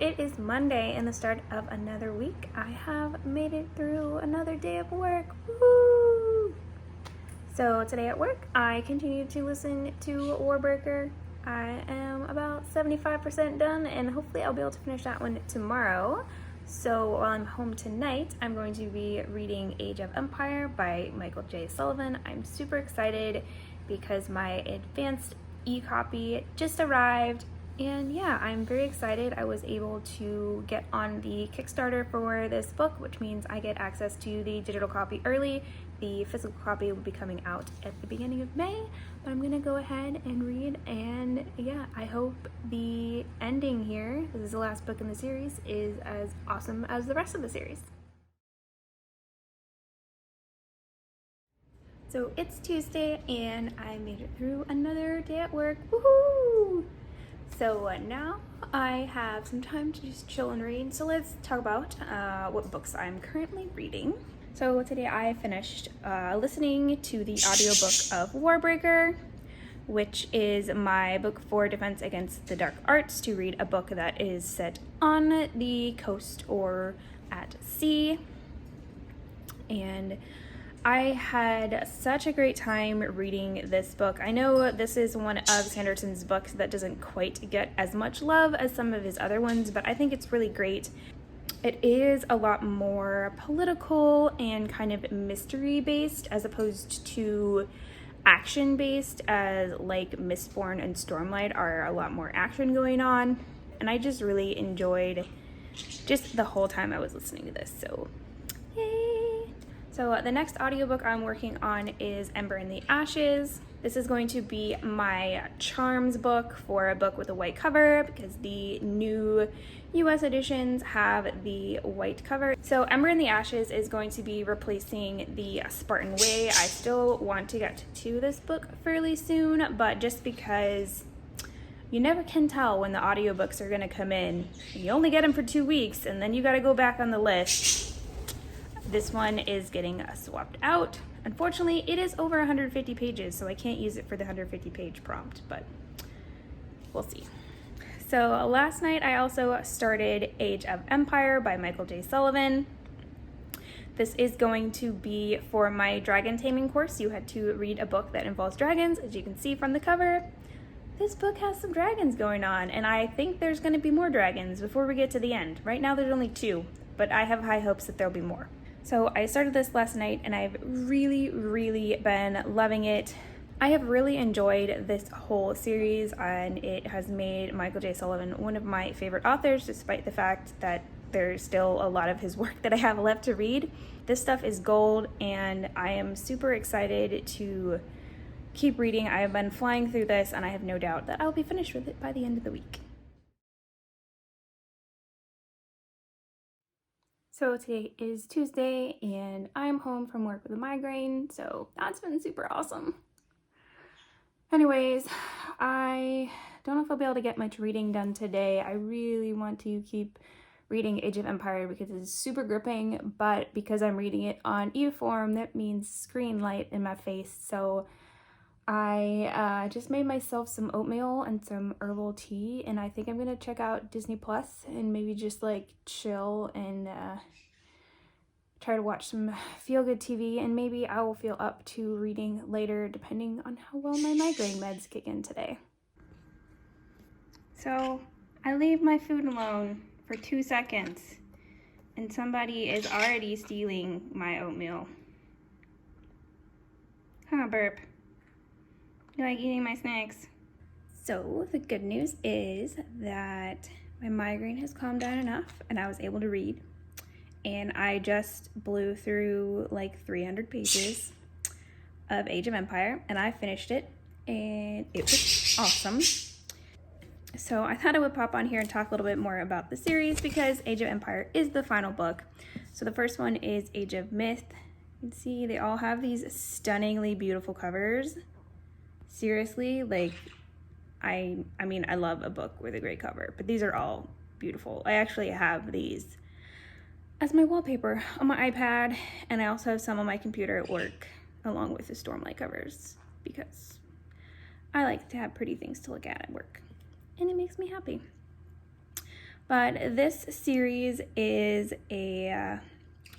it is Monday and the start of another week. I have made it through another day of work. Woo! So today at work, I continue to listen to Warbreaker. I am about 75% done, and hopefully I'll be able to finish that one tomorrow. So while I'm home tonight, I'm going to be reading Age of Empire by Michael J. Sullivan. I'm super excited because my advanced e-copy just arrived. And yeah, I'm very excited. I was able to get on the Kickstarter for this book, which means I get access to the digital copy early. The physical copy will be coming out at the beginning of May, but I'm gonna go ahead and read, and yeah, I hope the ending here, this is the last book in the series, is as awesome as the rest of the series. So it's Tuesday and I made it through another day at work. Woohoo! So now I have some time to just chill and read. So let's talk about what books I'm currently reading. So today I finished listening to the audiobook of Warbreaker, which is my book for Defense Against the Dark Arts, to read a book that is set on the coast or at sea. And I had such a great time reading this book. I know this is one of Sanderson's books that doesn't quite get as much love as some of his other ones, but I think it's really great. It is a lot more political and kind of mystery based as opposed to action based, as like Mistborn and Stormlight are a lot more action going on. And I just really enjoyed just the whole time I was listening to this, so yay! So the next audiobook I'm working on is Ember in the Ashes. This is going to be my charms book for a book with a white cover, because the new US editions have the white cover. So Ember in the Ashes is going to be replacing the Spartan Way. I still want to get to this book fairly soon, but just because you never can tell when the audiobooks are going to come in. You only get them for 2 weeks, and then you got to go back on the list. This one is getting swapped out. Unfortunately, it is over 150 pages, so I can't use it for the 150 page prompt, but we'll see. So last night I also started Age of Empire by Michael J. Sullivan. This is going to be for my dragon taming course. You had to read a book that involves dragons. As you can see from the cover, this book has some dragons going on, and I think there's going to be more dragons before we get to the end. Right now there's only 2, but I have high hopes that there'll be more. So I started this last night and I've really been loving it. I have really enjoyed this whole series, and it has made Michael J. Sullivan one of my favorite authors, despite the fact that there's still a lot of his work that I have left to read. This stuff is gold, and I am super excited to keep reading. I have been flying through this, and I have no doubt that I'll be finished with it by the end of the week. So today is Tuesday, and I'm home from work with a migraine, so that's been super awesome. Anyways, I don't know if I'll be able to get much reading done today. I really want to keep reading Age of Empire because it's super gripping, but because I'm reading it on e-form, that means screen light in my face. So I just made myself some oatmeal and some herbal tea, and I think I'm gonna check out Disney Plus and maybe just like chill and try to watch some feel-good TV, and maybe I will feel up to reading later depending on how well my migraine meds kick in today. So I leave my food alone for 2 seconds and somebody is already stealing my oatmeal. Huh, burp. You like eating my snacks? So the good news is that my migraine has calmed down enough and I was able to read. And I just blew through like 300 pages of Age of Empire, and I finished it, and it was awesome. So I thought I would pop on here and talk a little bit more about the series, because Age of Empire is the final book. So the first one is Age of Myth. You can see they all have these stunningly beautiful covers. Seriously, like, I mean, I love a book with a great cover, but these are all beautiful. I actually have these as my wallpaper on my iPad, and I also have some on my computer at work along with the Stormlight covers, because I like to have pretty things to look at work and it makes me happy. But this series is a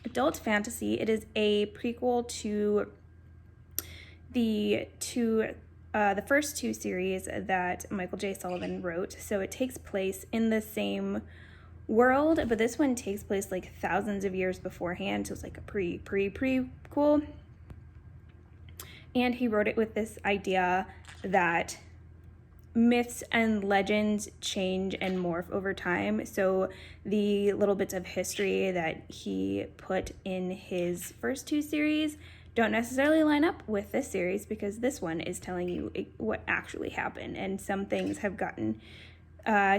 adult fantasy. It is a prequel to the first two series that Michael J. Sullivan wrote. So it takes place in the same world, but this one takes place like thousands of years beforehand. So it's like a prequel. And he wrote it with this idea that myths and legends change and morph over time. So the little bits of history that he put in his first two series don't necessarily line up with this series, because this one is telling you what actually happened, and some things have gotten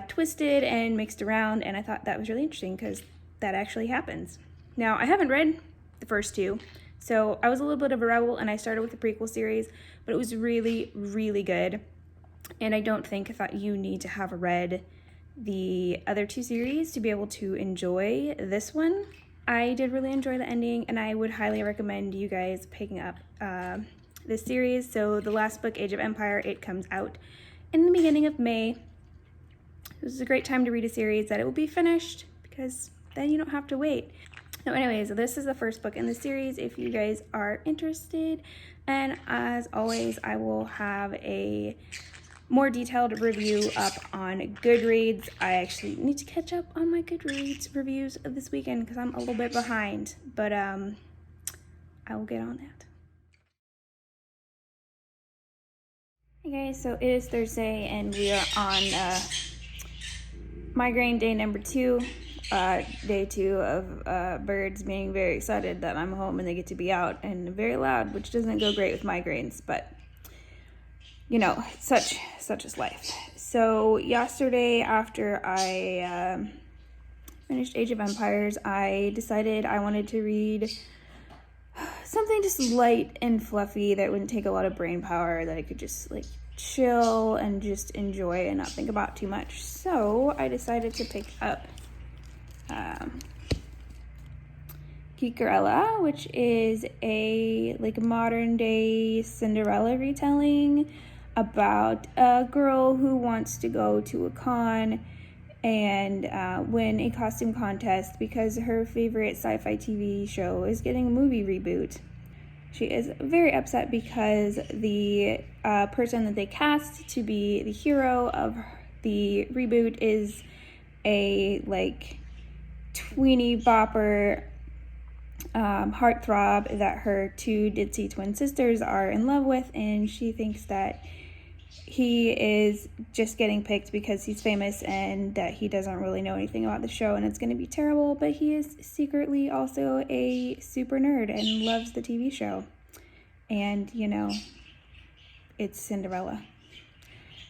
twisted and mixed around, and I thought that was really interesting because that actually happens. Now, I haven't read the first two, so I was a little bit of a rebel and I started with the prequel series, but it was really, really good. And I don't think that you need to have read the other two series to be able to enjoy this one. I did really enjoy the ending, and I would highly recommend you guys picking up this series. So the last book, Age of Empire, it comes out in the beginning of May. This is a great time to read a series that it will be finished, because then you don't have to wait. So anyways, this is the first book in the series if you guys are interested. And as always, I will have a more detailed review up on Goodreads. I actually need to catch up on my Goodreads reviews this weekend because I'm a little bit behind, but I will get on that. Hey guys, so it is Thursday and we are on migraine day number 2. Day 2 of birds being very excited that I'm home and they get to be out and very loud, which doesn't go great with migraines, but you know, such is life. So yesterday, after I finished Age of Empires, I decided I wanted to read something just light and fluffy that wouldn't take a lot of brain power, that I could just like chill and just enjoy and not think about too much. So I decided to pick up Geekerella, which is a like modern day Cinderella retelling about a girl who wants to go to a con and win a costume contest because her favorite sci-fi TV show is getting a movie reboot. She is very upset because the person that they cast to be the hero of the reboot is a like tweeny bopper heartthrob that her two ditzy twin sisters are in love with, and she thinks that he is just getting picked because he's famous and that he doesn't really know anything about the show and it's going to be terrible, but he is secretly also a super nerd and loves the TV show. And, you know, it's Cinderella.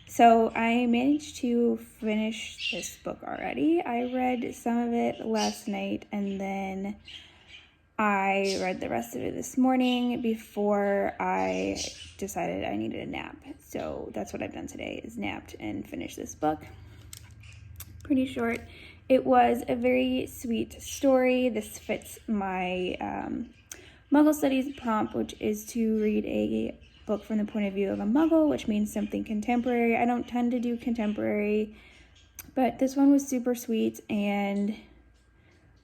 So I managed to finish this book already. I read some of it last night and then I read the rest of it this morning before I decided I needed a nap. So that's what I've done today, is napped and finished this book. Pretty short. It was a very sweet story. This fits my Muggle Studies prompt, which is to read a book from the point of view of a Muggle, which means something contemporary. I don't tend to do contemporary, but this one was super sweet, and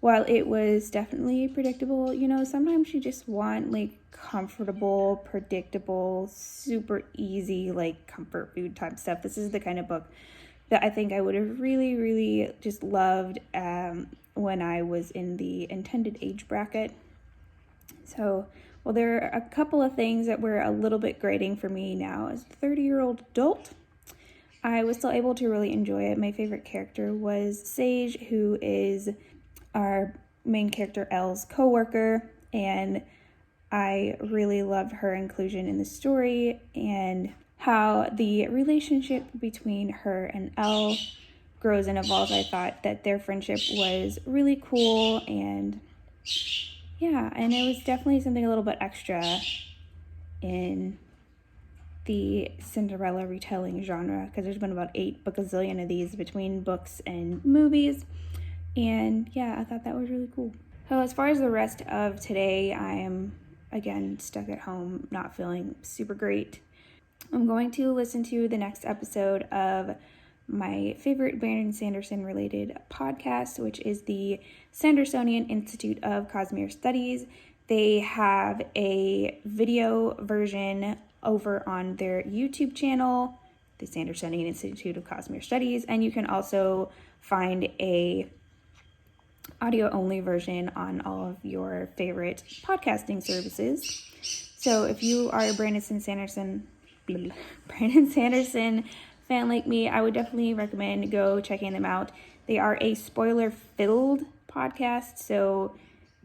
while it was definitely predictable, you know, sometimes you just want like comfortable, predictable, super easy, like comfort food type stuff. This is the kind of book that I think I would have really, really just loved when I was in the intended age bracket. So, well, there are a couple of things that were a little bit grating for me now as a 30-year-old adult. I was still able to really enjoy it. My favorite character was Sage, who is our main character Elle's co-worker, and I really loved her inclusion in the story and how the relationship between her and Elle grows and evolves. I thought that their friendship was really cool, and yeah, and it was definitely something a little bit extra in the Cinderella retelling genre, because there's been about 8 bajillion of these between books and movies. And yeah, I thought that was really cool. So as far as the rest of today, I am again stuck at home, not feeling super great. I'm going to listen to the next episode of my favorite Brandon Sanderson related podcast, which is the Sandersonian Institute of Cosmere Studies. They have a video version over on their YouTube channel, the Sandersonian Institute of Cosmere Studies, and you can also find a audio-only version on all of your favorite podcasting services. So if you are a Brandon Sanderson fan like me, I would definitely recommend go checking them out. They are a spoiler-filled podcast, so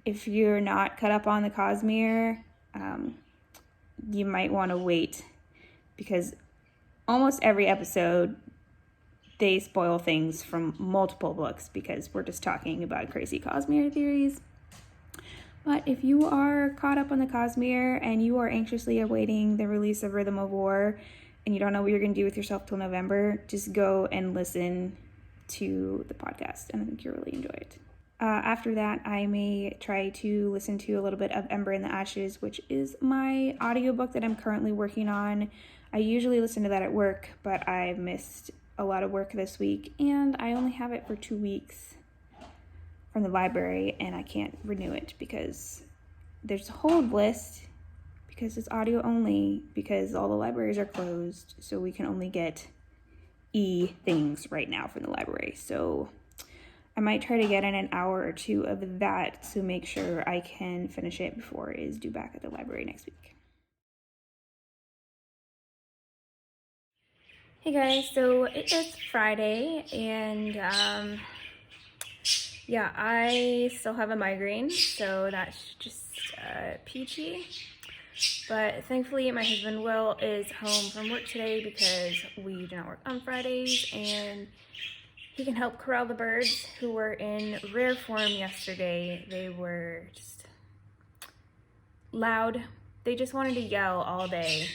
if you're not caught up on the Cosmere, you might want to wait, because almost every episode they spoil things from multiple books because we're just talking about crazy Cosmere theories. But if you are caught up on the Cosmere and you are anxiously awaiting the release of Rhythm of War and you don't know what you're going to do with yourself till November, just go and listen to the podcast, and I think you'll really enjoy it. After that, I may try to listen to a little bit of Ember in the Ashes, which is my audiobook that I'm currently working on. I usually listen to that at work, but I missed a lot of work this week, and I only have it for 2 weeks from the library, and I can't renew it because there's a hold list because it's audio only, because all the libraries are closed, so we can only get things right now from the library. So I might try to get in an hour or two of that to make sure I can finish it before it is due back at the library next week. Hey guys, so it is Friday, and yeah, I still have a migraine, so that's just peachy. But thankfully, my husband Will is home from work today because we do not work on Fridays, and he can help corral the birds who were in rare form yesterday. They were just loud. They just wanted to yell all day.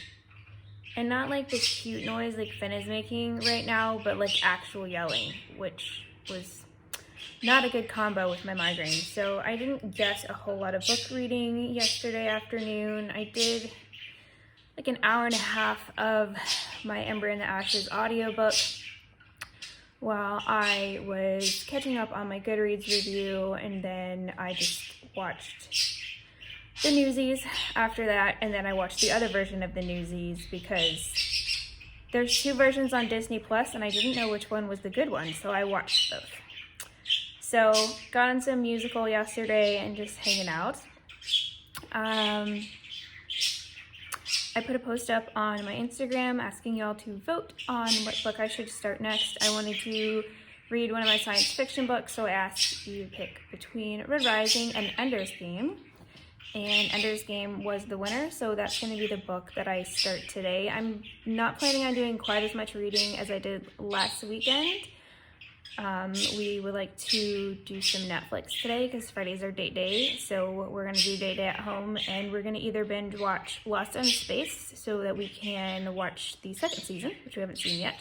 And not like the cute noise like Finn is making right now, but like actual yelling, which was not a good combo with my migraine. So I didn't get a whole lot of book reading yesterday afternoon. I did like an hour and a half of my Ember in the Ashes audiobook while I was catching up on my Goodreads review, and then I just watched the Newsies after that, and then I watched the other version of the Newsies because there's 2 versions on Disney Plus, and I didn't know which one was the good one, so I watched both. So got on some musical yesterday and just hanging out. I put a post up on my Instagram asking y'all to vote on what book I should start next. I wanted to read one of my science fiction books, so I asked you to pick between Red Rising and Ender's Game. And Ender's Game was the winner, so that's going to be the book that I start today. I'm not planning on doing quite as much reading as I did last weekend. We would like to do some Netflix today because Fridays are date day, so we're going to do date day at home, and we're going to either binge watch Lost in Space so that we can watch the 2nd season, which we haven't seen yet,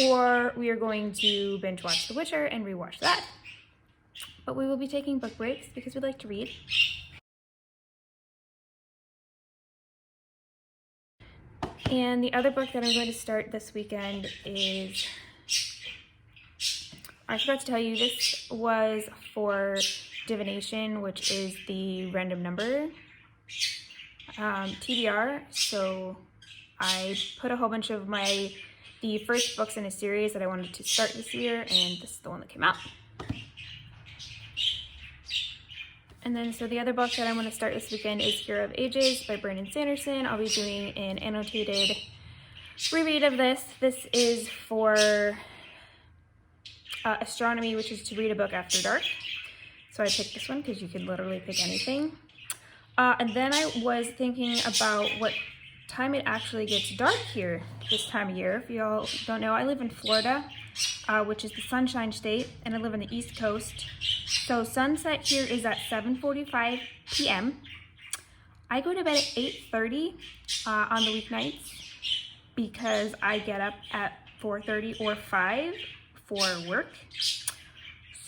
or we are going to binge watch The Witcher and rewatch that. But we will be taking book breaks because we like to read. And the other book that I'm going to start this weekend is, I forgot to tell you, this was for divination, which is the random number TBR. So I put a whole bunch of the first books in a series that I wanted to start this year, and this is the one that came out. And then, so the other book that I'm going to start this weekend is Hero of Ages by Brandon Sanderson. I'll be doing an annotated reread of this. This is for astronomy, which is to read a book after dark. So I picked this one because you could literally pick anything. And then I was thinking about what time it actually gets dark here this time of year. If y'all don't know, I live in Florida, which is the Sunshine State, and I live on the East Coast. So sunset here is at 7:45 p.m. I go to bed at 8:30 on the weeknights because I get up at 4:30 or 5 for work.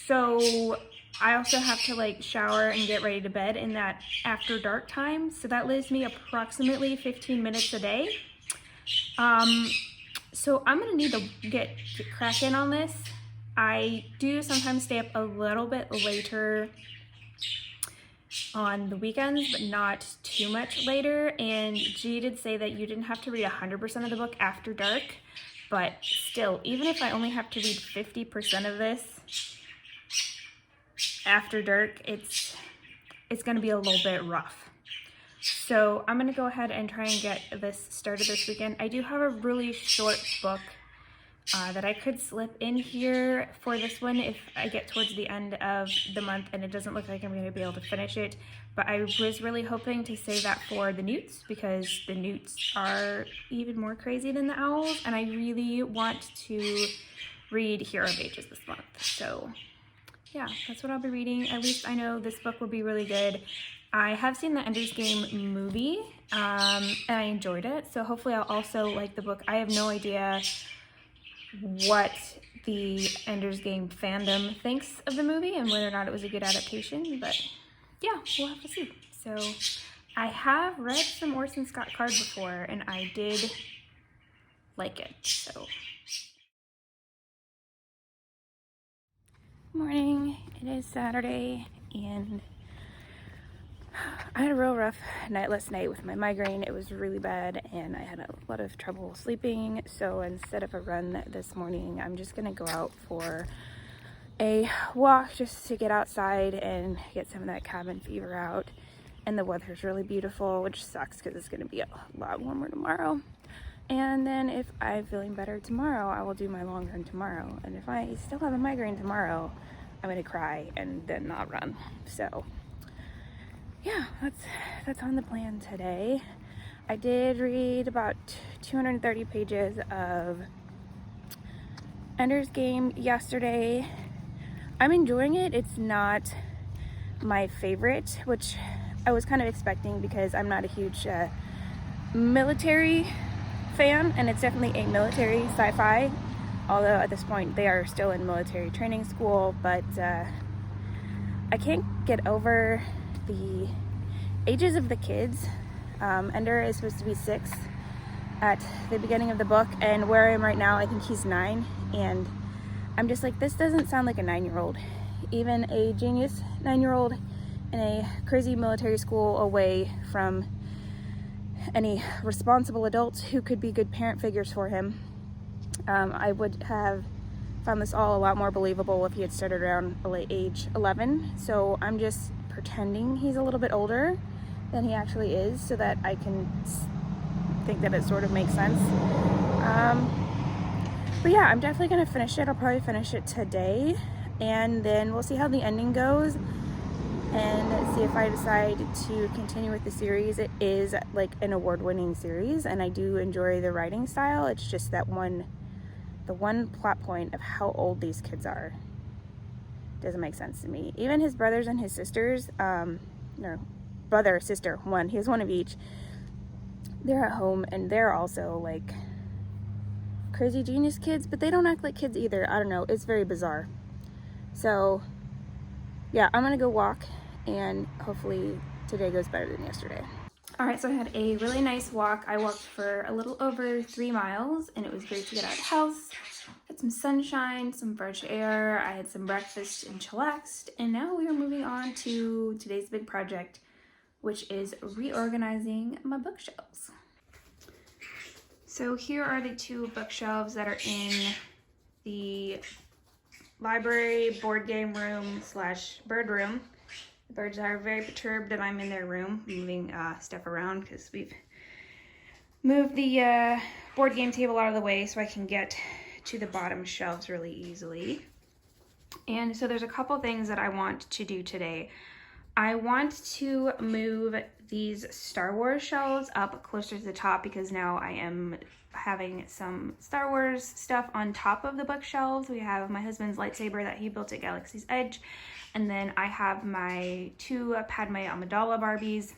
So I also have to like shower and get ready to bed in that after dark time. So that leaves me approximately 15 minutes a day. So I'm gonna need to get cracking on this. I do sometimes stay up a little bit later on the weekends, but not too much later. And G did say that you didn't have to read 100% of the book after dark, but still, even if I only have to read 50% of this after dark, it's gonna be a little bit rough. So I'm gonna go ahead and try and get this started this weekend. I do have a really short book that I could slip in here for this one if I get towards the end of the month and it doesn't look like I'm going to be able to finish it. But I was really hoping to save that for the newts, because the newts are even more crazy than the owls, and I really want to read Hero of Ages this month. So yeah, that's what I'll be reading. At least I know this book will be really good. I have seen the Ender's Game movie and I enjoyed it, so hopefully I'll also like the book. I have no idea what the Ender's Game fandom thinks of the movie and whether or not it was a good adaptation, but yeah, we'll have to see. So I have read some Orson Scott Card before and I did like it. So morning, it is Saturday and I had a real rough night last night with my migraine. It was really bad and I had a lot of trouble sleeping. So instead of a run this morning, I'm just gonna go out for a walk just to get outside and get some of that cabin fever out. And the weather's really beautiful, which sucks because it's gonna be a lot warmer tomorrow. And then if I'm feeling better tomorrow, I will do my long run tomorrow. And if I still have a migraine tomorrow, I'm gonna cry and then not run. So yeah, that's on the plan today. I did read about 230 pages of Ender's Game yesterday. I'm enjoying it. It's not my favorite, which I was kind of expecting because I'm not a huge military fan, and it's definitely a military sci-fi, although at this point they are still in military training school. But I can't get over the ages of the kids. Ender is supposed to be 6 at the beginning of the book, and where I am right now, I think he's 9, and I'm just like, this doesn't sound like a 9-year-old. Even a genius 9-year-old in a crazy military school away from any responsible adults who could be good parent figures for him. I would have found this all a lot more believable if he had started around age 11. So I'm just pretending he's a little bit older than he actually is so that I can think that it sort of makes sense. But yeah, I'm definitely going to finish it. I'll probably finish it today, and then we'll see how the ending goes and see if I decide to continue with the series. It is like an award-winning series and I do enjoy the writing style. It's just that the one plot point of how old these kids are doesn't make sense to me. Even his brothers and his sisters, no, brother, sister, one, he has one of each. They're at home and they're also like crazy genius kids, but they don't act like kids either. I don't know, it's very bizarre. So yeah, I'm gonna go walk and hopefully today goes better than yesterday. All right, so I had a really nice walk. I walked for a little over 3 miles and it was great to get out of the house. Had some sunshine, some fresh air. I had some breakfast and chillaxed, and now we are moving on to today's big project, which is reorganizing my bookshelves. So here are the 2 bookshelves that are in the library board game room / bird room. The birds are very perturbed that I'm in their room moving stuff around because we've moved the board game table out of the way so I can get to the bottom shelves really easily. And so there's a couple things that I want to do today. I want to move these Star Wars shelves up closer to the top because now I am having some Star Wars stuff on top of the bookshelves. We have my husband's lightsaber that he built at Galaxy's Edge, and then I have my 2 Padme Amidala Barbies.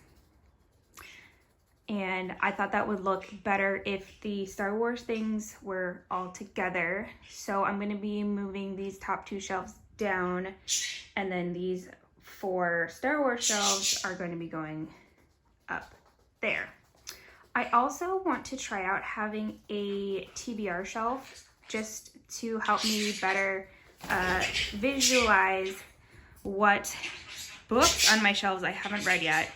And I thought that would look better if the Star Wars things were all together. So I'm going to be moving these top 2 shelves down, and then these 4 Star Wars shelves are going to be going up there. I also want to try out having a TBR shelf just to help me better visualize what books on my shelves I haven't read yet.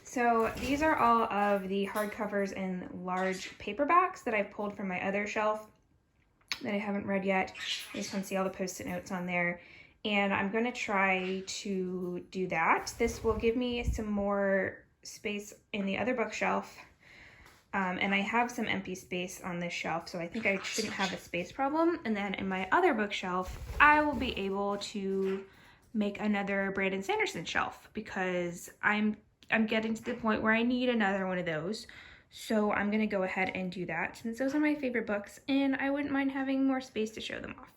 So these are all of the hardcovers and large paperbacks that I've pulled from my other shelf that I haven't read yet. I just want to see all the post-it notes on there. And I'm going to try to do that. This will give me some more space in the other bookshelf. And I have some empty space on this shelf, so I think I shouldn't have a space problem. And then in my other bookshelf, I will be able to make another Brandon Sanderson shelf because I'm getting to the point where I need another one of those. So I'm gonna go ahead and do that since those are my favorite books and I wouldn't mind having more space to show them off.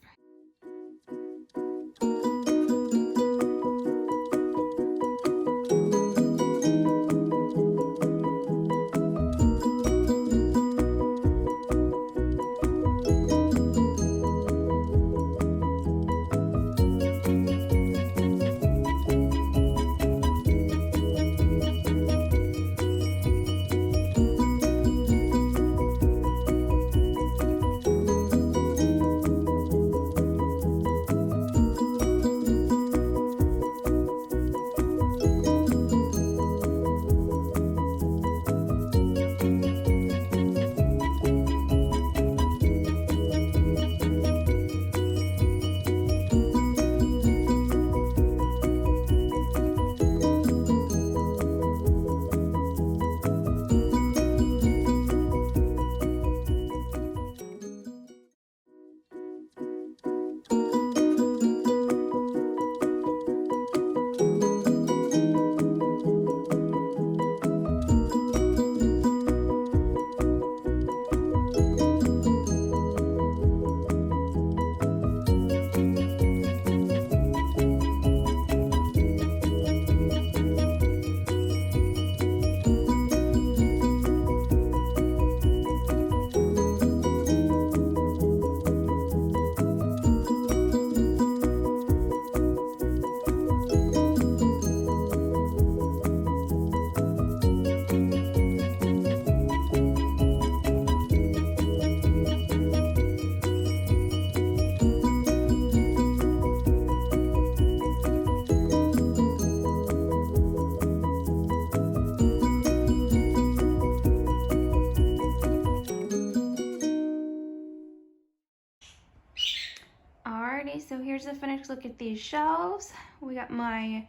So here's a finished look at these shelves. We got my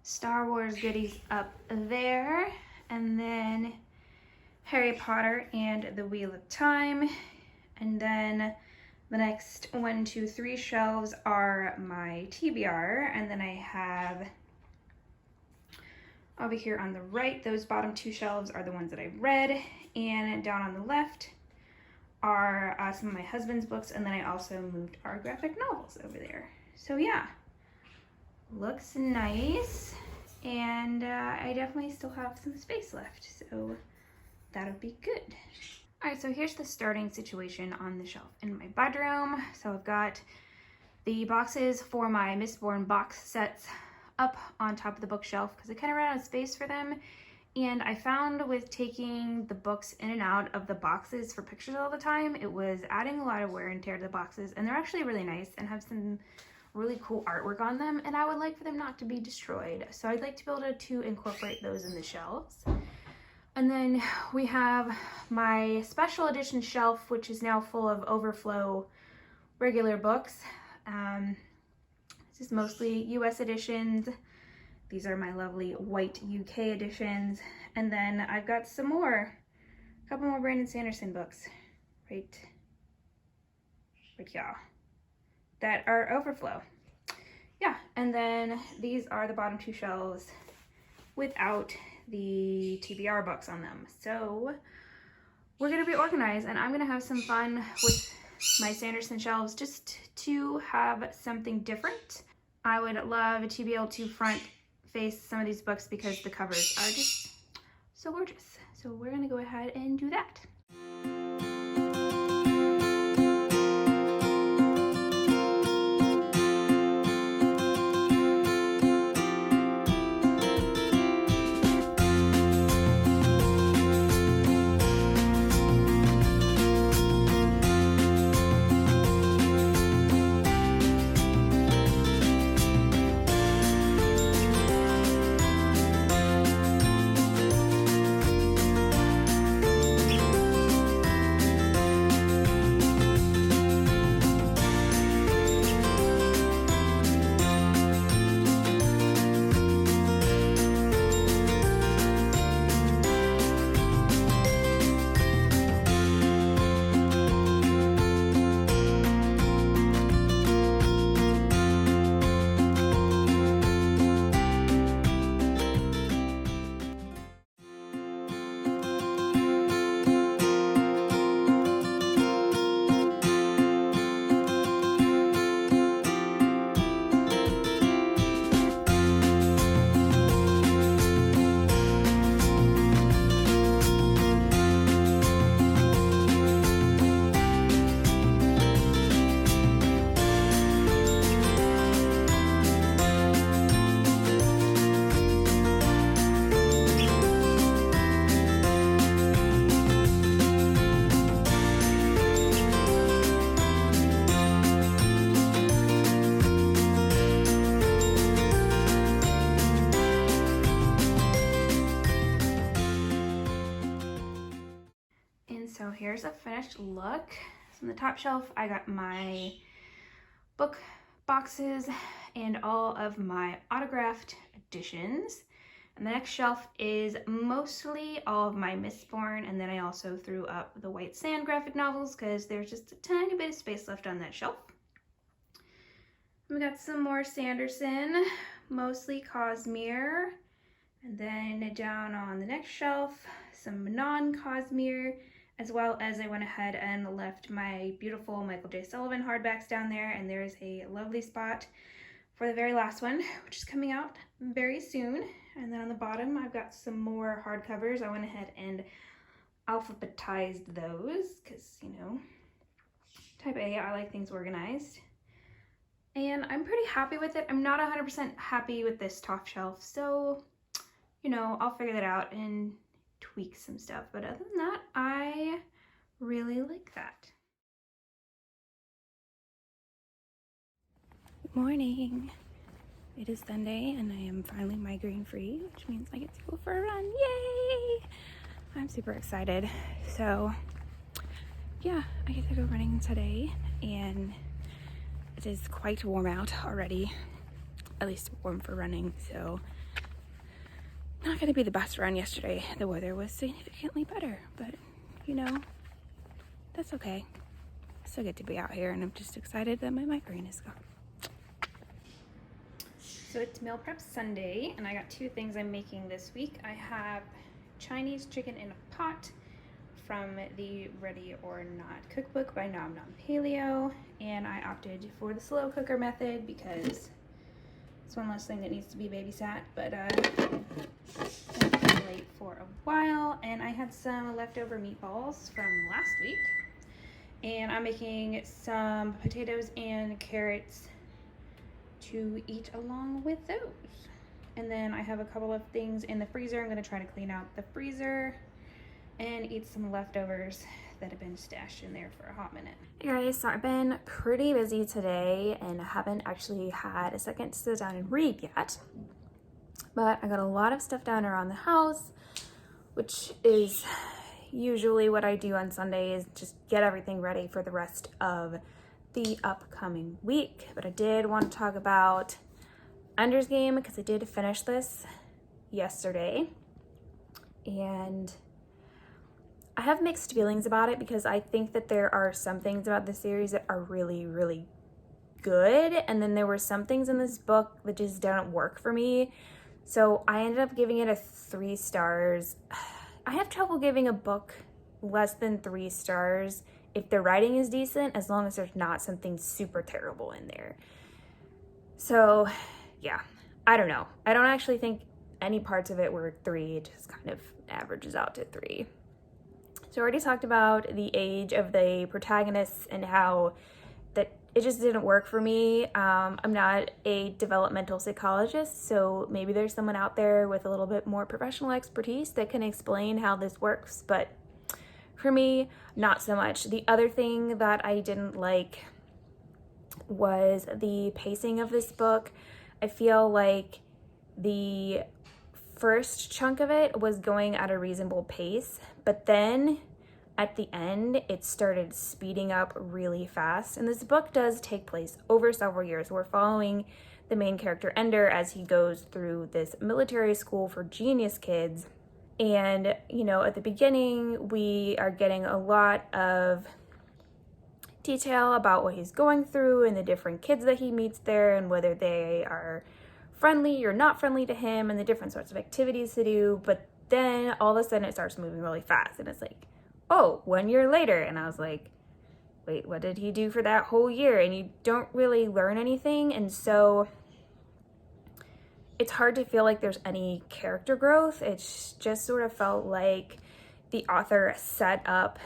Star Wars goodies up there, and then Harry Potter and the Wheel of Time, and then the next 1, 2, 3 shelves are my TBR, and then I have over here on the right, those bottom 2 shelves are the ones that I read, and down on the left are some of my husband's books, and then I also moved our graphic novels over there. So yeah, looks nice, and I definitely still have some space left, so that'll be good. All right, so here's the starting situation on the shelf in my bedroom. So I've got the boxes for my Mistborn box sets up on top of the bookshelf because I kind of ran out of space for them. And I found with taking the books in and out of the boxes for pictures all the time, it was adding a lot of wear and tear to the boxes, and they're actually really nice and have some really cool artwork on them, and I would like for them not to be destroyed. So I'd like to be able to incorporate those in the shelves. And then we have my special edition shelf, which is now full of overflow regular books. This is mostly US editions. These are my lovely white UK editions. And then I've got a couple more Brandon Sanderson books right here that are overflow. Yeah, and then these are the bottom 2 shelves without the TBR books on them. So we're gonna reorganize, and I'm gonna have some fun with my Sanderson shelves just to have something different. I would love to be able to front face some of these books because the covers are just so gorgeous. So we're gonna go ahead and do that. And so here's a finished look. So on the top shelf, I got my book boxes and all of my autographed editions. And the next shelf is mostly all of my Mistborn, and then I also threw up the White Sand graphic novels because there's just a tiny bit of space left on that shelf. We got some more Sanderson, mostly Cosmere, and then down on the next shelf, some non-Cosmere, as well as I went ahead and left my beautiful Michael J. Sullivan hardbacks down there, and there's a lovely spot for the very last one, which is coming out very soon. And then on the bottom, I've got some more hardcovers. I went ahead and alphabetized those because, you know, type A, I like things organized. And I'm pretty happy with it. I'm not 100% happy with this top shelf, so, you know, I'll figure that out and tweak some stuff. But other than that, I really like that. Good morning. It is Sunday and I am finally migraine free, which means I get to go for a run. Yay! I'm super excited. So yeah, I get to go running today and it is quite warm out already, at least warm for running. So not gonna be the best run yesterday. The weather was significantly better, but you know, that's okay. I still get to be out here and I'm just excited that my migraine is gone. So it's meal prep Sunday, and I got two things I'm making this week. I have Chinese chicken in a pot from the Ready or Not cookbook by Nom Nom Paleo, and I opted for the slow cooker method because it's one less thing that needs to be babysat, but I've been late for a while, and I had some leftover meatballs from last week, and I'm making some potatoes and carrots to eat along with those. And then I have a couple of things in the freezer. I'm gonna try to clean out the freezer and eat some leftovers that have been stashed in there for a hot minute. Hey guys, so I've been pretty busy today and I haven't actually had a second to sit down and read yet. But I got a lot of stuff down around the house, which is usually what I do on Sundays, just get everything ready for the rest of the upcoming week. But I did want to talk about Ender's Game because I did finish this yesterday and I have mixed feelings about it because I think that there are some things about the series that are really, really good, and then there were some things in this book that just don't work for me. So I ended up giving it a 3 stars. I have trouble giving a book less than 3 stars if the writing is decent, as long as there's not something super terrible in there. So yeah, I don't know. I don't actually think any parts of it were 3. It just kind of averages out to 3. So I already talked about the age of the protagonists and how that it just didn't work for me. I'm not a developmental psychologist, so maybe there's someone out there with a little bit more professional expertise that can explain how this works, but for me, not so much. The other thing that I didn't like was the pacing of this book. I feel like the first chunk of it was going at a reasonable pace, but then at the end, it started speeding up really fast. And this book does take place over several years. We're following the main character, Ender, as he goes through this military school for genius kids. And, you know, at the beginning, we are getting a lot of detail about what he's going through and the different kids that he meets there and whether they are friendly or not friendly to him and the different sorts of activities to do. But then all of a sudden it starts moving really fast and it's like, oh, 1 year later. And I was like, wait, what did he do for that whole year? And you don't really learn anything. And so it's hard to feel like there's any character growth. It's just sort of felt like the author set up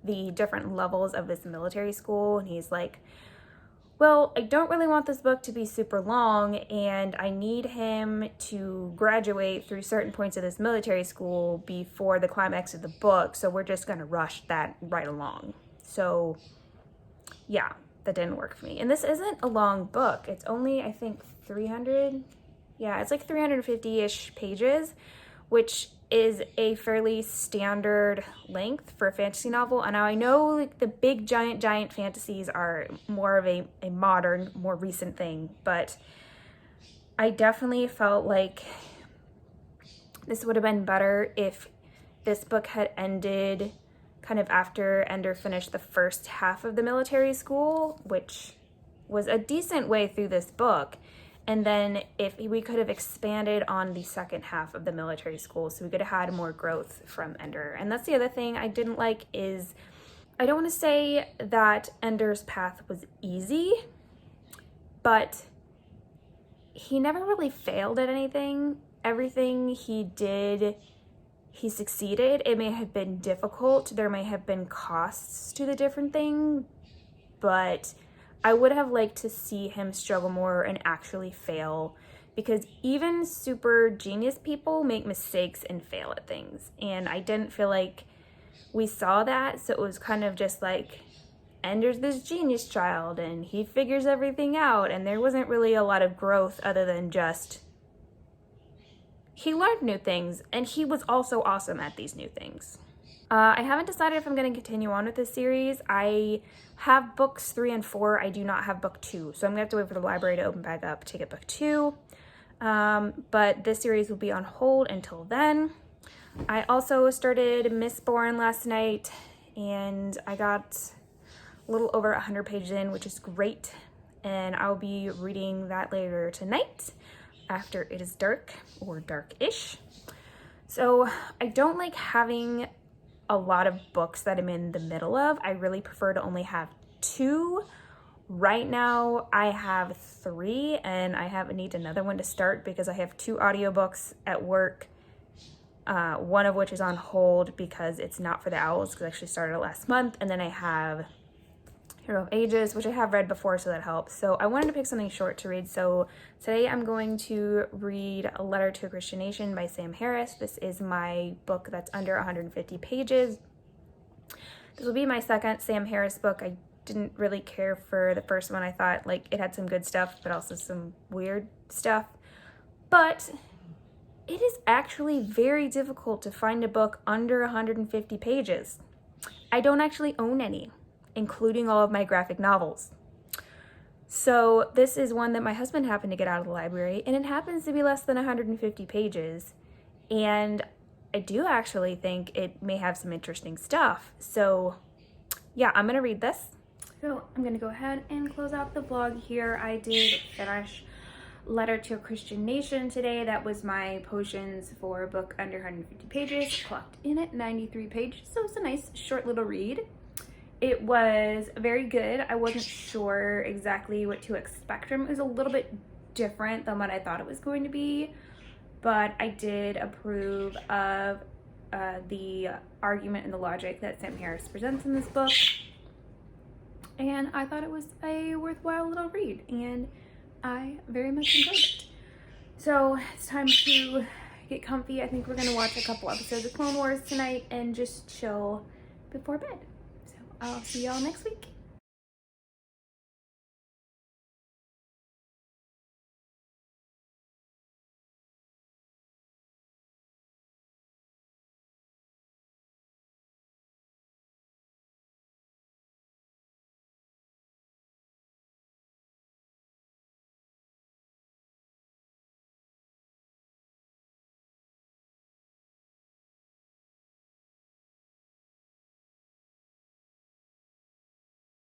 the different levels of this military school. And he's like, well, I don't really want this book to be super long and I need him to graduate through certain points of this military school before the climax of the book. So we're just going to rush that right along. So yeah, that didn't work for me. And this isn't a long book. It's only, I think, 300. Yeah, it's like 350-ish pages, which is a fairly standard length for a fantasy novel. And now I know like the big giant fantasies are more of a modern, more recent thing, but I definitely felt like this would have been better if this book had ended kind of after Ender finished the first half of the military school, which was a decent way through this book. And then if we could have expanded on the second half of the military school, so we could have had more growth from Ender. And that's the other thing I didn't like is, I don't want to say that Ender's path was easy, but he never really failed at anything. Everything he did, he succeeded. It may have been difficult. There may have been costs to the different thing, but I would have liked to see him struggle more and actually fail, because even super genius people make mistakes and fail at things. And I didn't feel like we saw that. So it was kind of just like, Ender's this genius child and he figures everything out. And there wasn't really a lot of growth other than just, he learned new things and he was also awesome at these new things. I haven't decided if I'm going to continue on with this series. I have books 3 and 4. I do not have book 2. So I'm going to have to wait for the library to open back up to get book 2. But this series will be on hold until then. I also started Mistborn last night and I got a little over 100 pages in, which is great. And I'll be reading that later tonight after it is dark or dark-ish. So I don't like having a lot of books that I'm in the middle of. I really prefer to only have 2. Right now I have 3 and I need another one to start because I have 2 audiobooks at work. One of which is on hold because it's not for the owls, because I actually started it last month. And then I have Hero of Ages, which I have read before, so that helps. So I wanted to pick something short to read. So today I'm going to read A Letter to a Christian Nation by Sam Harris. This is my book that's under 150 pages. This will be my second Sam Harris book. I didn't really care for the first one. I thought like it had some good stuff, but also some weird stuff. But it is actually very difficult to find a book under 150 pages. I don't actually own any, including all of my graphic novels. So this is one that my husband happened to get out of the library, and it happens to be less than 150 pages. And I do actually think it may have some interesting stuff. So yeah, I'm gonna read this. So I'm gonna go ahead and close out the vlog here. I did finish Letter to a Christian Nation today. That was my potions for a book under 150 pages, clocked in at 93 pages. So it's a nice short little read. It was very good. I wasn't sure exactly what to expect from it. It was a little bit different than what I thought it was going to be, but I did approve of the argument and the logic that Sam Harris presents in this book, and I thought it was a worthwhile little read, and I very much enjoyed it. So it's time to get comfy. I think we're gonna watch a couple episodes of Clone Wars tonight and just chill before bed. I'll see y'all next week.